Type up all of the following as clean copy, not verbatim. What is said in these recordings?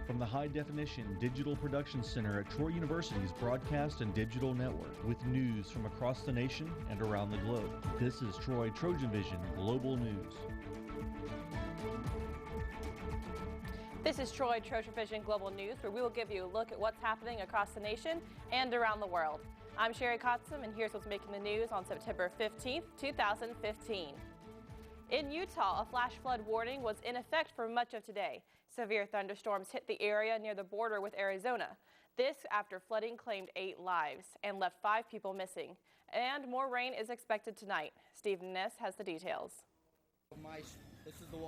From the high-definition digital production center at Troy University's Broadcast and Digital Network, with news from across the nation and around the globe. This is Troy TrojanVision Global News. This is Troy TrojanVision Global News, where we will give you a look at what's happening across the nation and around the world. I'm Sherry Kotzum, and here's what's making the news on September 15th, 2015. In Utah, a flash flood warning was in effect for much of today. Severe thunderstorms hit the area near the border with Arizona. This after flooding claimed 8 lives and left 5 people missing. And more rain is expected tonight. Stephen Ness has the details.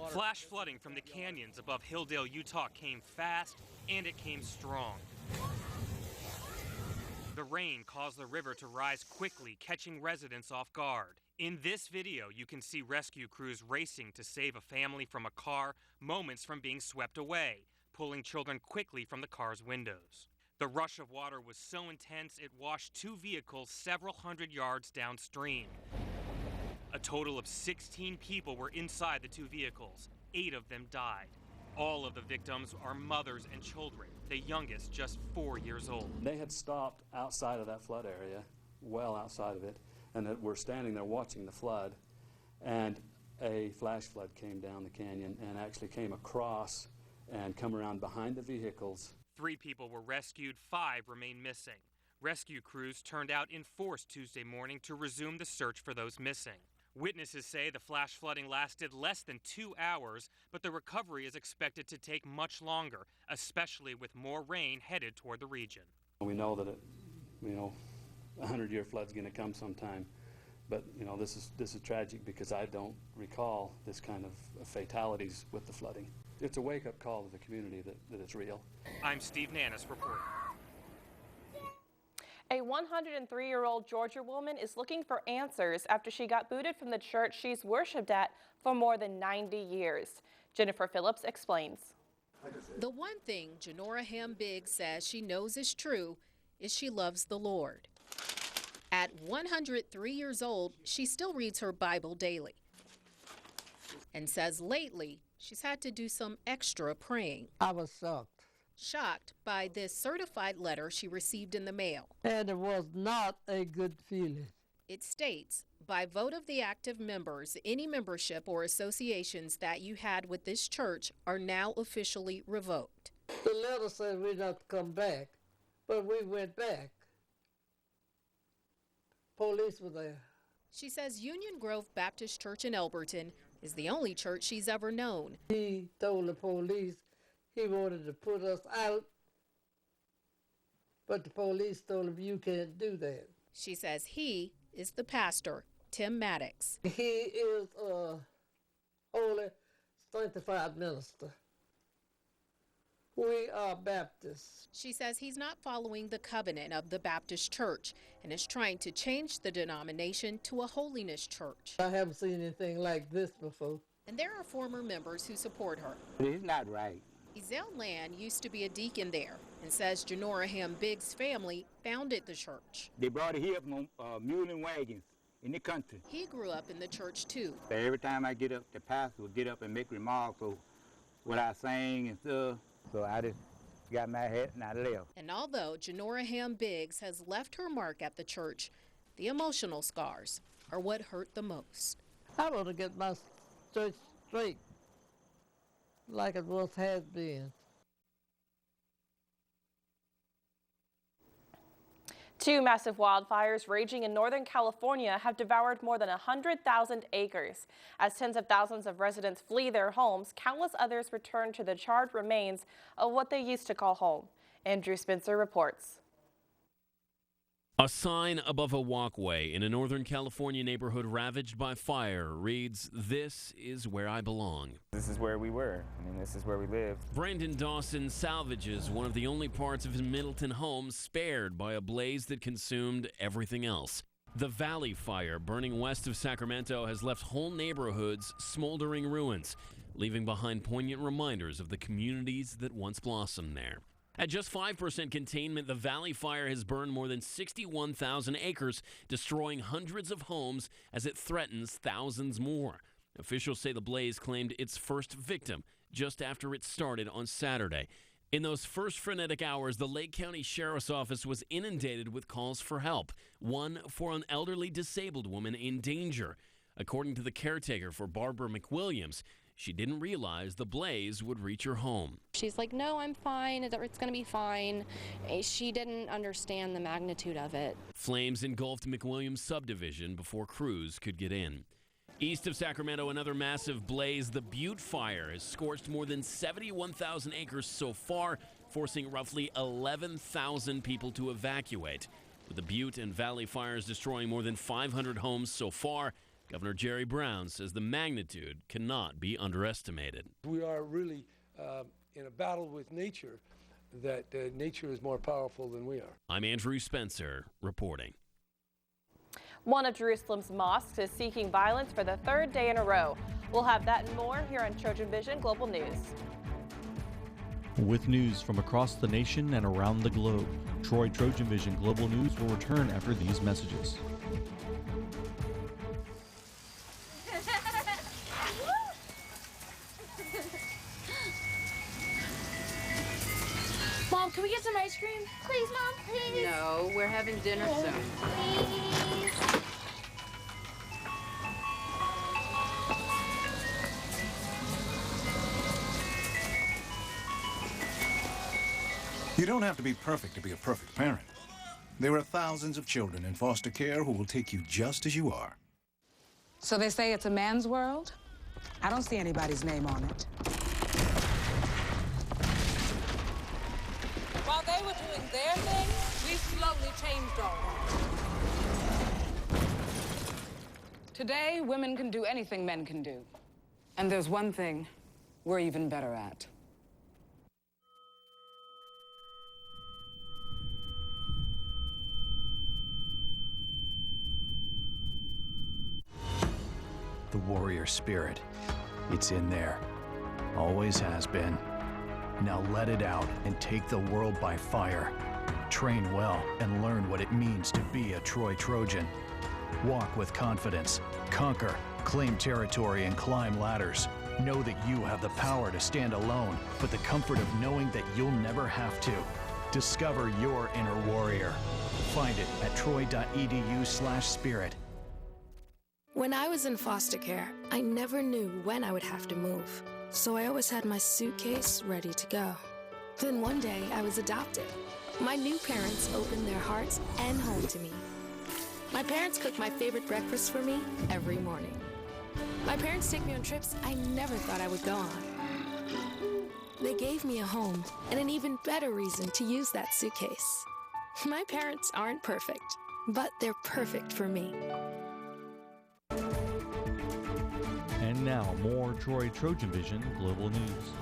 Flash flooding from the canyons above Hilldale, Utah came fast and it came strong. The rain caused the river to rise quickly, catching residents off guard. In this video, you can see rescue crews racing to save a family from a car moments from being swept away, pulling children quickly from the car's windows. The rush of water was so intense it washed 2 vehicles several hundred yards downstream. A total of 16 people were inside the 2 vehicles. 8 of them died. All of the victims are mothers and children, the youngest just 4 years old. They had stopped outside of that flood area, well outside of it, and that we're standing there watching the flood, and a flash flood came down the canyon and actually came across and come around behind the vehicles. 3 people were rescued, 5 remain missing. Rescue crews turned out in force Tuesday morning to resume the search for those missing. Witnesses say the flash flooding lasted less than 2 hours, but the recovery is expected to take much longer, especially with more rain headed toward the region. We know that a 100-year flood's going to come sometime, but this is tragic because I don't recall this kind of fatalities with the flooding. It's a wake-up call to the community that it's real. I'm Steve Nannis reporting. A 103-year-old Georgia woman is looking for answers after she got booted from the church she's worshipped at for more than 90 years. Jennifer Phillips explains. The one thing Janora Ham-Biggs says she knows is true is she loves the Lord. At 103 years old, she still reads her Bible daily and says lately she's had to do some extra praying. I was shocked by this certified letter she received in the mail. And it was not a good feeling. It states, by vote of the active members, any membership or associations that you had with this church are now officially revoked. The letter said we'd not come back, but we went back. Police were there. She says Union Grove Baptist Church in Elberton is the only church she's ever known. He told the police he wanted to put us out, but the police told him you can't do that. She says he is the pastor, Tim Maddox. He is a holy, sanctified minister. We are Baptists. She says he's not following the covenant of the Baptist Church and is trying to change the denomination to a holiness church. I haven't seen anything like this before. And there are former members who support her. It's not right. Ezell Land used to be a deacon there and says Janora Ham-Biggs' family founded the church. They brought it here from mule and wagons in the country. He grew up in the church too. Every time I get up, the pastor would get up and make remarks of what I sang and stuff. So I just got my hat and I left. And although Janora Ham-Biggs has left her mark at the church, the emotional scars are what hurt the most. I want to get my church straight, like it once has been. 2 massive wildfires raging in Northern California have devoured more than 100,000 acres. As tens of thousands of residents flee their homes, countless others return to the charred remains of what they used to call home. Andrew Spencer reports. A sign above a walkway in a Northern California neighborhood ravaged by fire reads, "This is where I belong." This is where we were. This is where we lived. Brandon Dawson salvages one of the only parts of his Middleton home spared by a blaze that consumed everything else. The Valley Fire, burning west of Sacramento, has left whole neighborhoods smoldering ruins, leaving behind poignant reminders of the communities that once blossomed there. At just 5% containment, the Valley Fire has burned more than 61,000 acres, destroying hundreds of homes as it threatens thousands more. Officials say the blaze claimed its first victim just after it started on Saturday. In those first frenetic hours, the Lake County Sheriff's Office was inundated with calls for help, one for an elderly disabled woman in danger. According to the caretaker for Barbara McWilliams, she didn't realize the blaze would reach her home. She's like, no, I'm fine. It's going to be fine. She didn't understand the magnitude of it. Flames engulfed McWilliams subdivision before crews could get in. East of Sacramento, another massive blaze. The Butte fire has scorched more than 71,000 acres so far, forcing roughly 11,000 people to evacuate. With the Butte and Valley fires destroying more than 500 homes so far, Governor Jerry Brown says the magnitude cannot be underestimated. We are really in a battle with nature, that nature is more powerful than we are. I'm Andrew Spencer reporting. One of Jerusalem's mosques is seeking violence for the third day in a row. We'll have that and more here on TrojanVision Global News. With news from across the nation and around the globe, Troy TrojanVision Global News will return after these messages. Mom, can we get some ice cream? Please, Mom, please. No, we're having dinner soon. Please. You don't have to be perfect to be a perfect parent. There are thousands of children in foster care who will take you just as you are. So they say it's a man's world? I don't see anybody's name on it. While they were doing their thing, we slowly changed all. Today, women can do anything men can do. And there's one thing we're even better at. The warrior spirit. It's in there. Always has been. Now let it out and take the world by fire. Train well and learn what it means to be a Troy Trojan. Walk with confidence, conquer, claim territory, and climb ladders. Know that you have the power to stand alone, but the comfort of knowing that you'll never have to. Discover your inner warrior. Find it at troy.edu/spirit. When I was in foster care, I never knew when I would have to move. So I always had my suitcase ready to go. Then one day, I was adopted. My new parents opened their hearts and home to me. My parents cook my favorite breakfast for me every morning. My parents take me on trips I never thought I would go on. They gave me a home and an even better reason to use that suitcase. My parents aren't perfect, but they're perfect for me. And now, more Troy TrojanVision Global News.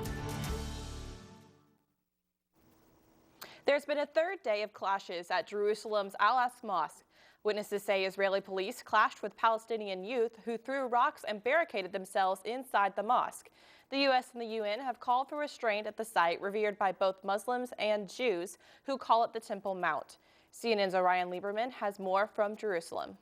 There's been a third day of clashes at Jerusalem's Al-Aqsa Mosque. Witnesses say Israeli police clashed with Palestinian youth who threw rocks and barricaded themselves inside the mosque. The U.S. and the UN have called for restraint at the site, revered by both Muslims and Jews who call it the Temple Mount. CNN's Orion Lieberman has more from Jerusalem.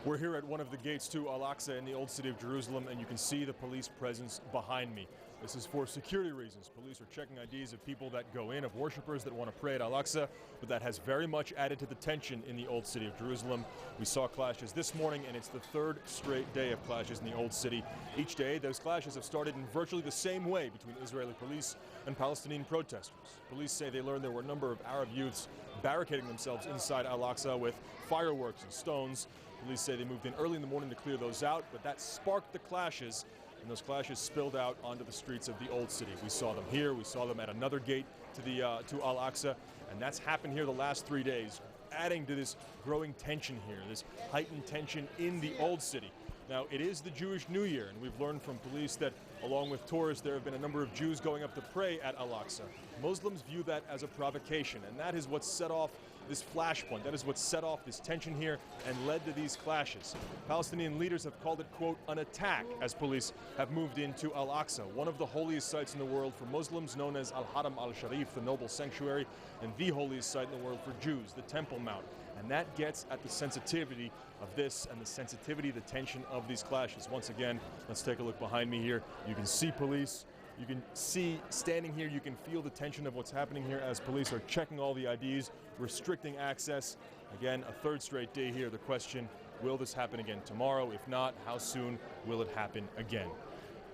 We're here at one of the gates to Al-Aqsa in the old city of Jerusalem, and you can see the police presence behind me. This is for security reasons. Police are checking IDs of people that go in, of worshipers that want to pray at Al-Aqsa, but that has very much added to the tension in the old city of Jerusalem. We saw clashes this morning, and it's the third straight day of clashes in the old city. Each day, those clashes have started in virtually the same way between Israeli police and Palestinian protesters. Police say they learned there were a number of Arab youths barricading themselves inside Al-Aqsa with fireworks and stones. Police say they moved in early in the morning to clear those out, but that sparked the clashes, and those clashes spilled out onto the streets of the old city. We saw them here, we saw them at another gate to Al-Aqsa, and that's happened here the last 3 days, adding to this growing tension here, this heightened tension in the old city. Now, it is the Jewish New Year, and we've learned from police that along with tourists, there have been a number of Jews going up to pray at Al-Aqsa. Muslims view that as a provocation, and that is what set off this flashpoint. That is what set off this tension here and led to these clashes. Palestinian leaders have called it, quote, an attack, as police have moved into Al-Aqsa, one of the holiest sites in the world for Muslims, known as Al-Haram al-Sharif, the noble sanctuary, and the holiest site in the world for Jews, the Temple Mount. And that gets at the sensitivity of this and the sensitivity, the tension of these clashes. Once again, let's take a look behind me here. You can see police You can see, standing here, you can feel the tension of what's happening here as police are checking all the IDs, restricting access. Again, a third straight day here. The question, will this happen again tomorrow? If not, how soon will it happen again?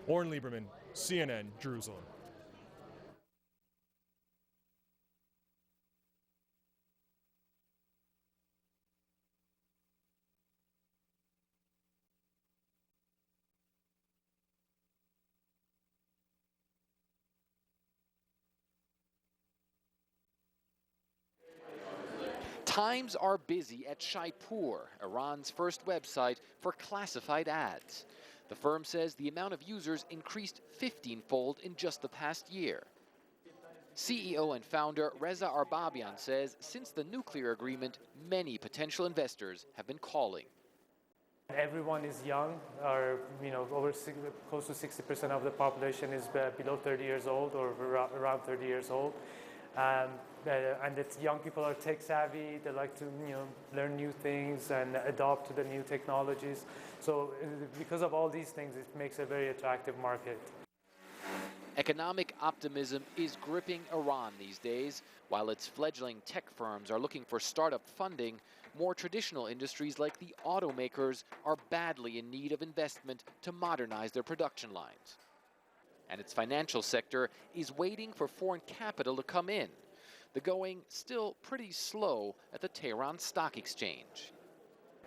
Oren Lieberman, CNN, Jerusalem. Times are busy at Shaipur, Iran's first website for classified ads. The firm says the amount of users increased 15-fold in just the past year. CEO and founder Reza Arbabian says since the nuclear agreement, many potential investors have been calling. Everyone is young, or close to 60% of the population is below 30 years old or around 30 years old. And it's young people are tech savvy. They like to learn new things and adopt to the new technologies. So because of all these things, it makes a very attractive market. Economic optimism is gripping Iran these days. While its fledgling tech firms are looking for startup funding, more traditional industries like the automakers are badly in need of investment to modernize their production lines. And its financial sector is waiting for foreign capital to come in. The going still pretty slow at the Tehran Stock Exchange.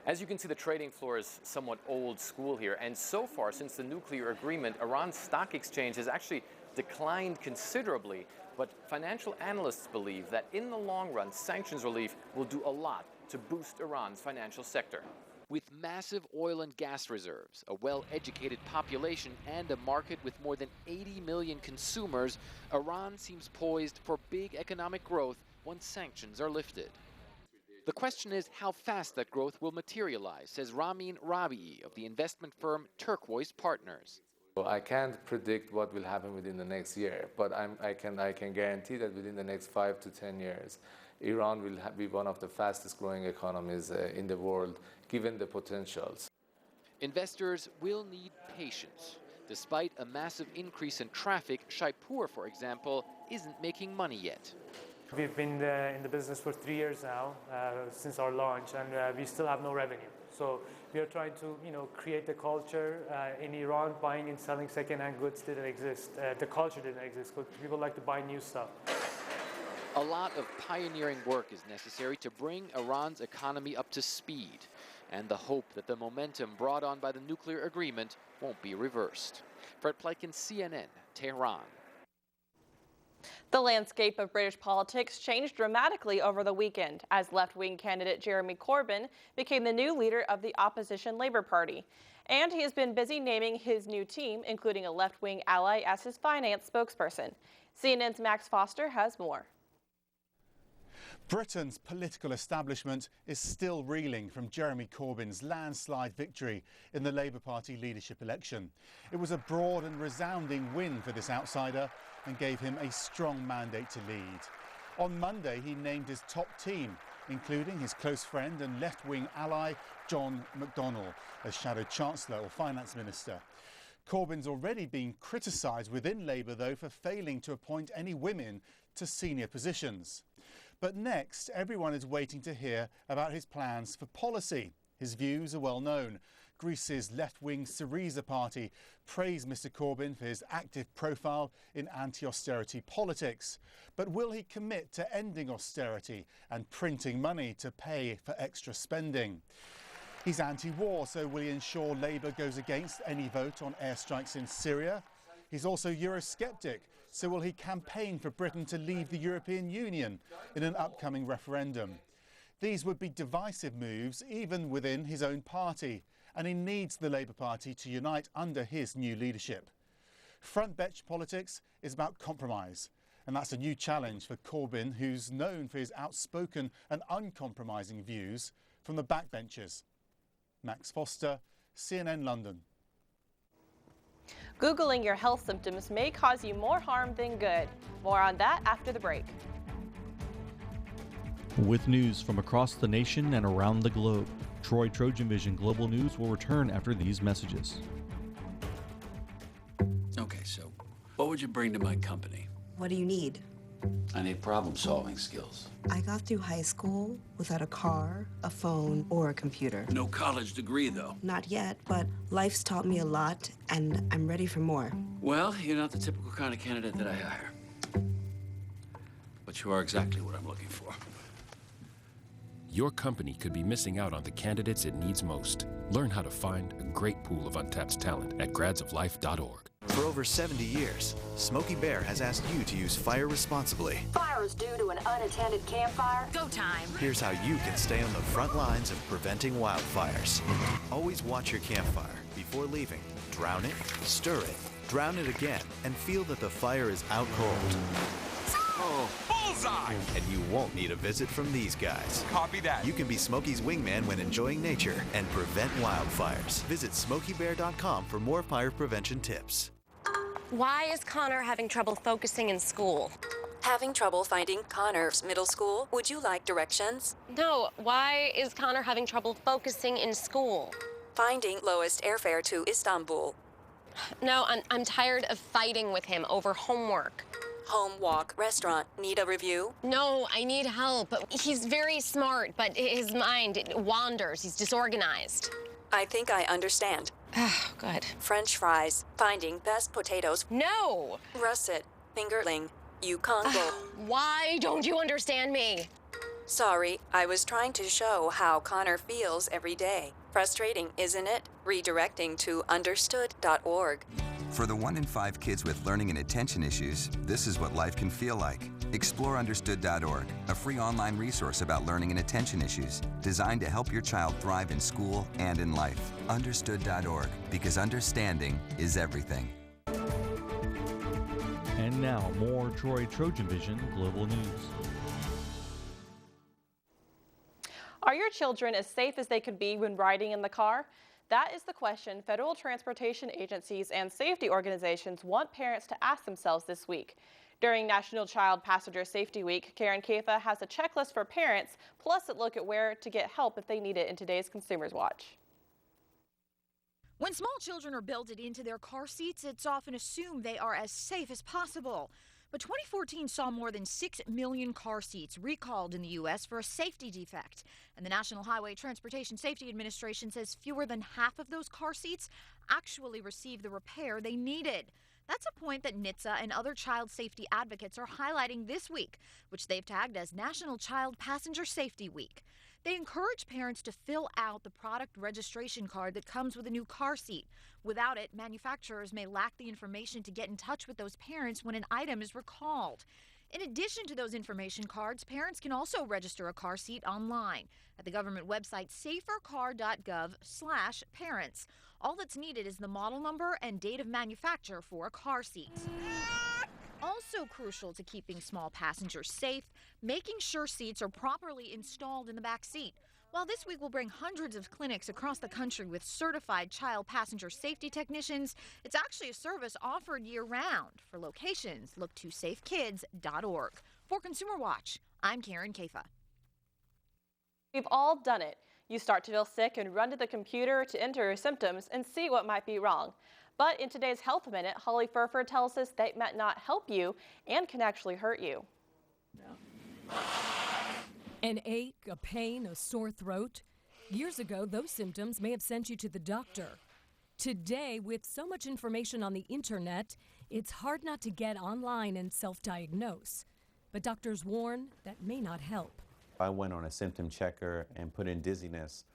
As you can see, the trading floor is somewhat old school here, and so far since the nuclear agreement, Iran's stock exchange has actually declined considerably, but financial analysts believe that in the long run, sanctions relief will do a lot to boost Iran's financial sector. With massive oil and gas reserves, a well-educated population, and a market with more than 80 million consumers, Iran seems poised for big economic growth once sanctions are lifted. The question is how fast that growth will materialize, says Ramin Rabi'i of the investment firm Turquoise Partners. I can't predict what will happen within the next year, but I can guarantee that within the next 5 to 10 years, Iran will be one of the fastest growing economies in the world, given the potentials. Investors will need patience. Despite a massive increase in traffic, Shaipur, for example, isn't making money yet. We've been in the business for 3 years now, since our launch, and we still have no revenue. So we are trying to, create the culture. In Iran, buying and selling second-hand goods didn't exist. The culture didn't exist because people like to buy new stuff. A lot of pioneering work is necessary to bring Iran's economy up to speed, and the hope that the momentum brought on by the nuclear agreement won't be reversed. Fred Pleiken, CNN, Tehran. The landscape of British politics changed dramatically over the weekend as left-wing candidate Jeremy Corbyn became the new leader of the opposition Labour Party. And he has been busy naming his new team, including a left-wing ally as his finance spokesperson. CNN's Max Foster has more. Britain's political establishment is still reeling from Jeremy Corbyn's landslide victory in the Labour Party leadership election. It was a broad and resounding win for this outsider and gave him a strong mandate to lead. On Monday, he named his top team, including his close friend and left-wing ally John McDonnell as Shadow Chancellor or Finance Minister. Corbyn's already been criticised within Labour, though, for failing to appoint any women to senior positions. But next, everyone is waiting to hear about his plans for policy. His views are well known. Greece's left-wing Syriza party praised Mr Corbyn for his active profile in anti-austerity politics. But will he commit to ending austerity and printing money to pay for extra spending? He's anti-war, so will he ensure Labour goes against any vote on airstrikes in Syria? He's also Eurosceptic, so will he campaign for Britain to leave the European Union in an upcoming referendum? These would be divisive moves even within his own party, and he needs the Labour Party to unite under his new leadership. Front bench politics is about compromise, and that's a new challenge for Corbyn, who's known for his outspoken and uncompromising views from the backbenchers. Max Foster, CNN London. Googling your health symptoms may cause you more harm than good. More on that after the break. With news from across the nation and around the globe, TrojanVision Global News will return after these messages. Okay, so what would you bring to my company? What do you need? I need problem-solving skills. I got through high school without a car, a phone, or a computer. No college degree, though. Not yet, but life's taught me a lot, and I'm ready for more. Well, you're not the typical kind of candidate that I hire. But you are exactly what I'm looking for. Your company could be missing out on the candidates it needs most. Learn how to find a great pool of untapped talent at gradsoflife.org. For over 70 years, Smokey Bear has asked you to use fire responsibly. Fire is due to an unattended campfire. Go time. Here's how you can stay on the front lines of preventing wildfires. Always watch your campfire before leaving. Drown it, stir it, drown it again, and feel that the fire is out cold. Oh, bullseye! And you won't need a visit from these guys. Copy that. You can be Smokey's wingman when enjoying nature and prevent wildfires. Visit SmokeyBear.com for more fire prevention tips. Why is Connor having trouble focusing in school? Having trouble finding Connor's middle school? Would you like directions? No, why is Connor having trouble focusing in school? Finding lowest airfare to Istanbul. No, I'm tired of fighting with him over homework. Home, walk, restaurant. Need a review? No, I need help. He's very smart, but his mind wanders. He's disorganized. I think I understand. Oh, good. French fries. Finding best potatoes. No! Russet. Fingerling. Yukon Bowl. Why don't you understand me? Sorry, I was trying to show how Connor feels every day. Frustrating, isn't it? Redirecting to understood.org. For the 1 in 5 kids with learning and attention issues, this is what life can feel like. Explore understood.org, a free online resource about learning and attention issues, designed to help your child thrive in school and in life. Understood.org, because understanding is everything. And now, more Troy TrojanVision Global News. Are your children as safe as they could be when riding in the car? That is the question federal transportation agencies and safety organizations want parents to ask themselves this week. During National Child Passenger Safety Week, Karen Kafa has a checklist for parents, plus a look at where to get help if they need it in today's Consumers Watch. When small children are belted into their car seats, it's often assumed they are as safe as possible. But 2014 saw more than 6 million car seats recalled in the U.S. for a safety defect. And the National Highway Transportation Safety Administration says fewer than half of those car seats actually received the repair they needed. That's a point that NHTSA and other child safety advocates are highlighting this week, which they've tagged as National Child Passenger Safety Week. They encourage parents to fill out the product registration card that comes with a new car seat. Without it, manufacturers may lack the information to get in touch with those parents when an item is recalled. In addition to those information cards, parents can also register a car seat online at the government website safercar.gov/parents. All that's needed is the model number and date of manufacture for a car seat. Also crucial to keeping small passengers safe, making sure seats are properly installed in the back seat. While this week will bring hundreds of clinics across the country with certified child passenger safety technicians, it's actually a service offered year-round. For locations, look to safekids.org. For Consumer Watch, I'm Karen Kafa. We've all done it. You start to feel sick and run to the computer to enter your symptoms and see what might be wrong. But in today's Health Minute, Holly Furfer tells us that might not help you and can actually hurt you. An ache, a pain, a sore throat. Years ago, those symptoms may have sent you to the doctor. Today, with so much information on the internet, it's hard not to get online and self-diagnose. But doctors warn that may not help. I went on a symptom checker and put in dizziness,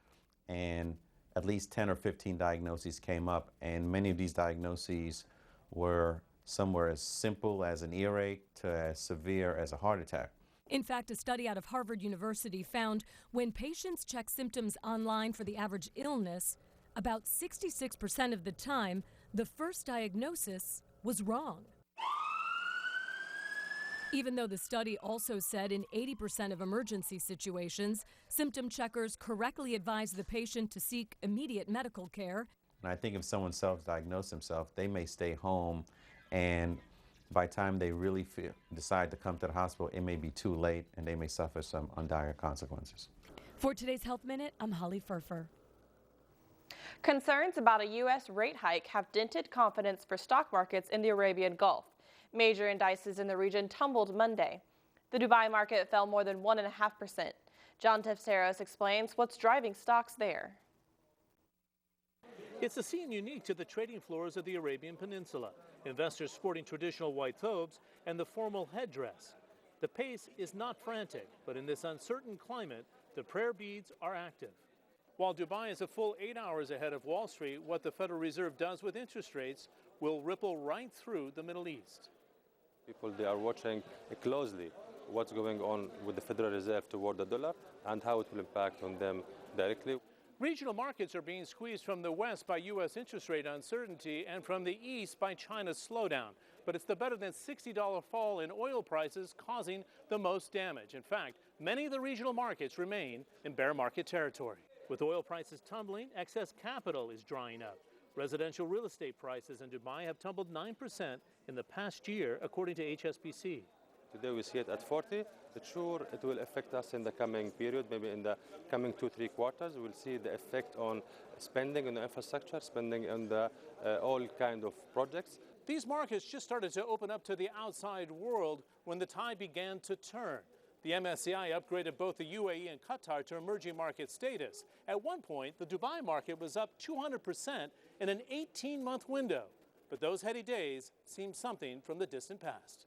and at least 10 or 15 diagnoses came up, and many of these diagnoses were somewhere as simple as an earache to as severe as a heart attack. In fact, a study out of Harvard University found when patients check symptoms online for the average illness, about 66% of the time, the first diagnosis was wrong. Even though the study also said in 80% of emergency situations, symptom checkers correctly advise the patient to seek immediate medical care. And I think if someone self-diagnosed themselves, they may stay home, and by the time they really decide to come to the hospital, it may be too late, and they may suffer some dire consequences. For today's Health Minute, I'm Holly Furfer. Concerns about a U.S. rate hike have dented confidence for stock markets in the Arabian Gulf. Major indices in the region tumbled Monday. The Dubai market fell more than 1.5%. John Tefteros explains what's driving stocks there. It's a scene unique to the trading floors of the Arabian Peninsula. Investors sporting traditional white thobes and the formal headdress. The pace is not frantic, but in this uncertain climate, the prayer beads are active. While Dubai is a full 8 hours ahead of Wall Street, what the Federal Reserve does with interest rates will ripple right through the Middle East. People, they are watching closely what's going on with the Federal Reserve toward the dollar and how it will impact on them directly. Regional markets are being squeezed from the west by U.S. interest rate uncertainty and from the east by China's slowdown. But it's the better than $60 fall in oil prices causing the most damage. In fact, many of the regional markets remain in bear market territory. With oil prices tumbling, excess capital is drying up. Residential real estate prices in Dubai have tumbled 9% in the past year, according to HSBC. Today we see it at 40. Sure, it will affect us in the coming period, maybe in the coming 2-3 quarters. We'll see the effect on spending on the infrastructure, spending on the all kind of projects. These markets just started to open up to the outside world when the tide began to turn. The MSCI upgraded both the UAE and Qatar to emerging market status. At one point, the Dubai market was up 200% in an 18-month window. But those heady days seem something from the distant past.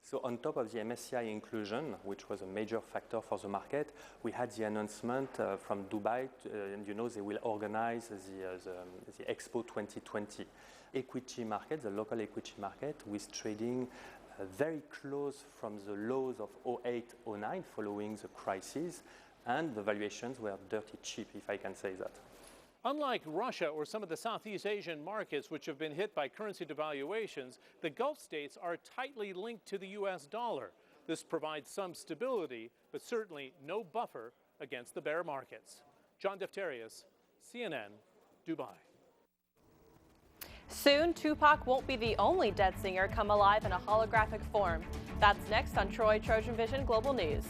So on top of the MSCI inclusion, which was a major factor for the market, we had the announcement from Dubai, and you know they will organize the Expo 2020 equity market, the local equity market, with trading very close from the lows of 08-09 following the crisis, and the valuations were dirty cheap, if I can say that. Unlike Russia or some of the Southeast Asian markets which have been hit by currency devaluations, the Gulf states are tightly linked to the U.S. dollar. This provides some stability, but certainly no buffer against the bear markets. John Tefteros, CNN, Dubai. Soon, Tupac won't be the only dead singer come alive in a holographic form. That's next on TrojanVision Global News.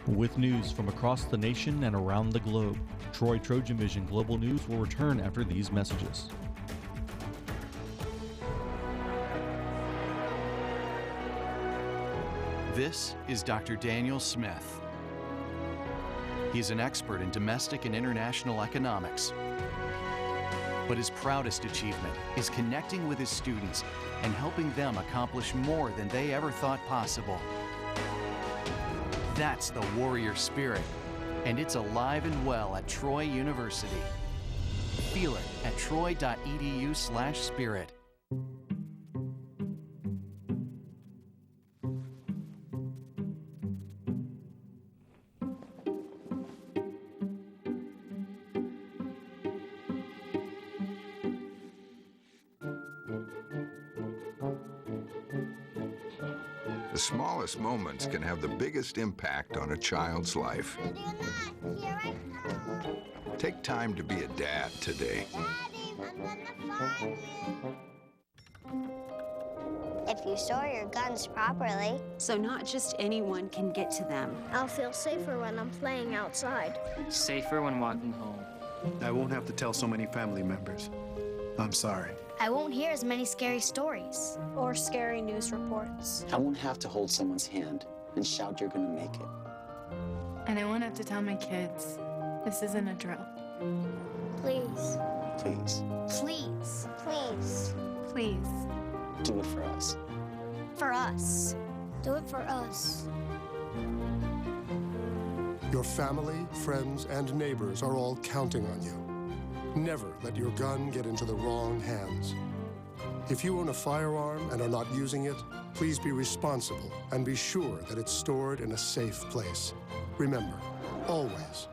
With news from across the nation and around the globe, TrojanVision Global News will return after these messages. This is Dr. Daniel Smith. He's an expert in domestic and international economics. But his proudest achievement is connecting with his students and helping them accomplish more than they ever thought possible. That's the warrior spirit, and it's alive and well at Troy University. Feel it at troy.edu/spirit. The smallest moments can have the biggest impact on a child's life. Take time to be a dad today. If you store your guns properly, so not just anyone can get to them. I'll feel safer when I'm playing outside. Safer when walking home. I won't have to tell so many family members. I'm sorry. I won't hear as many scary stories or scary news reports. I won't have to hold someone's hand and shout you're gonna make it. And I won't have to tell my kids this isn't a drill. Please. Please. Please. Please. Please. Do it for us. For us. Do it for us. Your family, friends, and neighbors are all counting on you. Never let your gun get into the wrong hands. If you own a firearm and are not using it, please be responsible and be sure that it's stored in a safe place. Remember, always,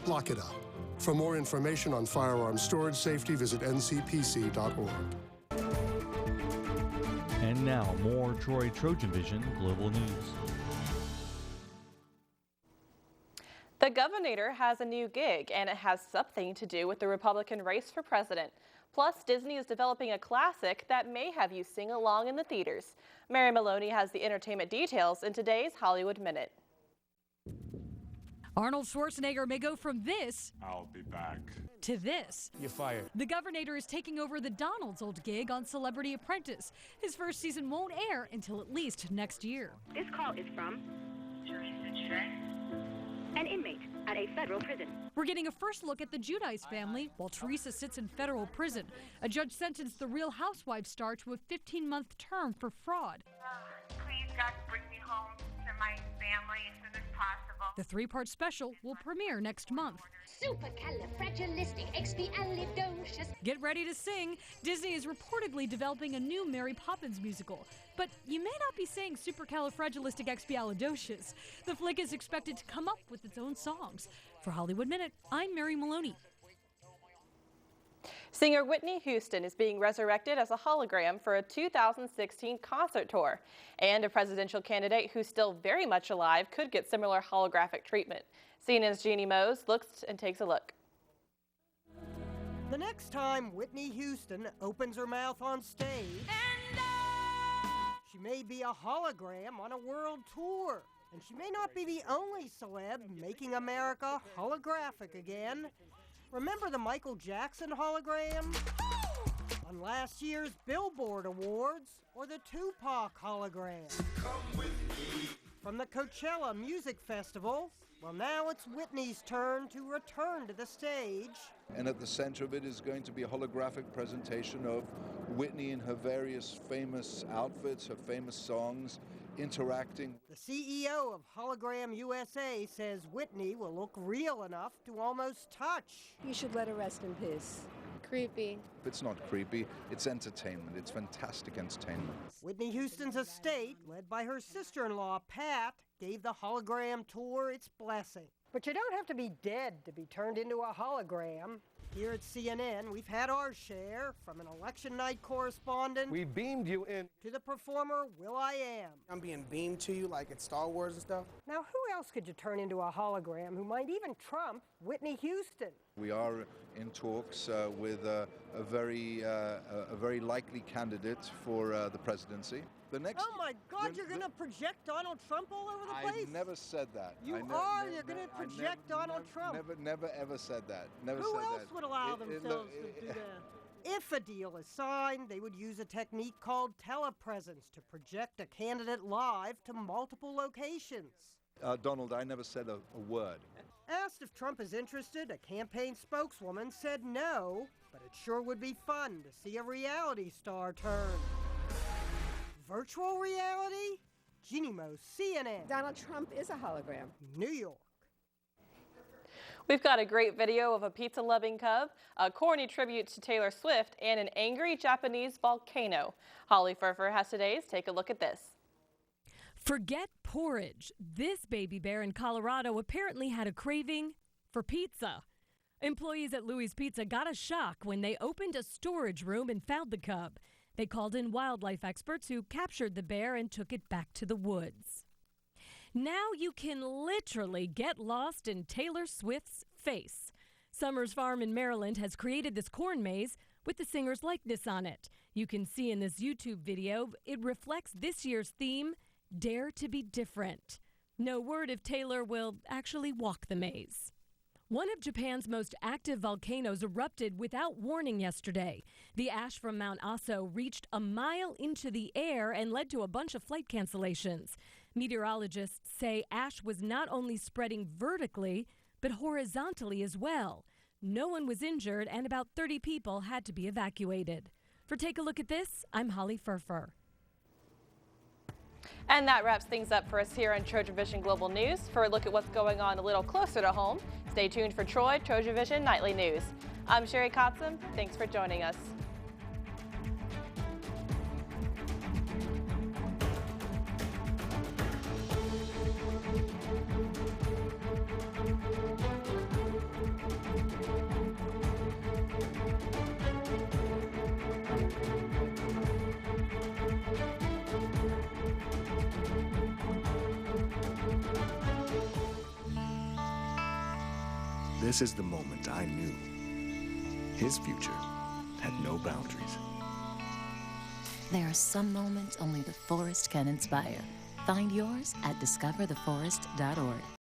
lock it up. For more information on firearm storage safety, visit ncpc.org. And now, more TrojanVision Global News. The Governor has a new gig, and it has something to do with the Republican race for president. Plus, Disney is developing a classic that may have you sing along in the theaters. Mary Maloney has the entertainment details in today's Hollywood Minute. Arnold Schwarzenegger may go from this I'll be back to this. You're fired. The Governor is taking over the Donald's old gig on Celebrity Apprentice. His first season won't air until at least next year. This call is from an inmate at a federal prison. We're getting a first look at the Giudice family while Teresa sits in federal prison. A judge sentenced the Real Housewives star to a 15-month term for fraud. Please, God, bring me home to my family as soon as possible. The 3-part special will premiere next month. Supercalifragilisticexpialidocious. Get ready to sing. Disney is reportedly developing a new Mary Poppins musical. But you may not be saying supercalifragilisticexpialidocious. The flick is expected to come up with its own songs. For Hollywood Minute, I'm Mary Maloney. Singer Whitney Houston is being resurrected as a hologram for a 2016 concert tour. And a presidential candidate who's still very much alive could get similar holographic treatment. CNN's Jeannie Mose looks and takes a look. The next time Whitney Houston opens her mouth on stage, she may be a hologram on a world tour. And she may not be the only celeb making America holographic again. Remember the Michael Jackson hologram on last year's Billboard Awards, or the Tupac hologram from the Coachella Music Festival? Well, now it's Whitney's turn to return to the stage. And at the center of it is going to be a holographic presentation of Whitney in her various famous outfits, her famous songs, interacting. The CEO of Hologram USA says Whitney will look real enough to almost touch. You should let her rest in peace. Creepy. It's not creepy, it's entertainment. It's fantastic entertainment. Whitney Houston's estate, led by her sister-in-law, Pat, gave the hologram tour its blessing. But you don't have to be dead to be turned into a hologram. Here at CNN, we've had our share, from an election night correspondent. We beamed you in. To the performer, will.i.am. I'm being beamed to you like it's Star Wars and stuff. Now, who else could you turn into a hologram who might even trump Whitney Houston? We are in talks with a very likely candidate for the presidency. Oh my God, you're going to project Donald Trump all over the place? I never said that. You're going to project Donald Trump. Never ever said that. Never Who said else that. would allow themselves to do that? If a deal is signed, they would use a technique called telepresence to project a candidate live to multiple locations. Donald, I never said a word. Asked if Trump is interested, a campaign spokeswoman said no, but it sure would be fun to see a reality star turn. Virtual reality? Jeannie Mose, CNN. Donald Trump is a hologram. New York. We've got a great video of a pizza-loving cub, a corny tribute to Taylor Swift, and an angry Japanese volcano. Holly Furfer has today's Take a Look at This. Forget porridge. This baby bear in Colorado apparently had a craving for pizza. Employees at Louis Pizza got a shock when they opened a storage room and found the cub. They called in wildlife experts who captured the bear and took it back to the woods. Now you can literally get lost in Taylor Swift's face. Summers Farm in Maryland has created this corn maze with the singer's likeness on it. You can see in this YouTube video, it reflects this year's theme, Dare to be Different. No word if Taylor will actually walk the maze. One of Japan's most active volcanoes erupted without warning yesterday. The ash from Mount Aso reached a mile into the air and led to a bunch of flight cancellations. Meteorologists say ash was not only spreading vertically, but horizontally as well. No one was injured and about 30 people had to be evacuated. For Take a Look at This, I'm Holly Furfer. And that wraps things up for us here on TrojanVision Global News. For a look at what's going on a little closer to home, stay tuned for Troy TrojanVision Nightly News. I'm Sherry Kotzum. Thanks for joining us. This is the moment I knew his future had no boundaries. There are some moments only the forest can inspire. Find yours at discovertheforest.org.